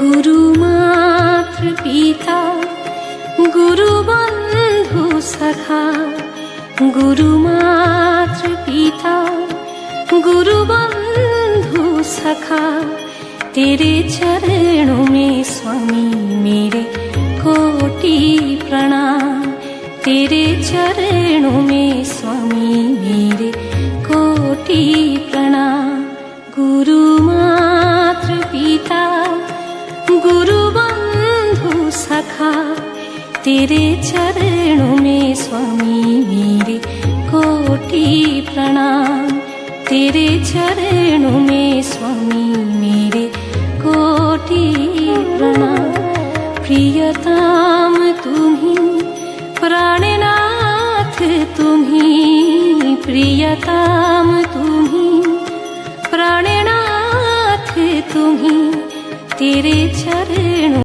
गुरु मातृ पिता गुरु बंधु सखा, गुरु मातृ पिता गुरु बंधु सखा, तेरे चरणों में स्वामी मेरे कोटि प्रणाम। तेरे चरणों में स्वामी मेरे कोटि प्रणाम। गुरु मातृ पिता गुरु बंधु सखा, तेरे चरणों में स्वामी मेरे कोटि प्रणाम। तेरे चरणों में स्वामी मेरे कोटि प्रणाम। प्रियतम तुम्ही प्राणनाथ तुम्ही, प्रियतम तुम्ही प्राणनाथ तुम्ही, तेरे चरणों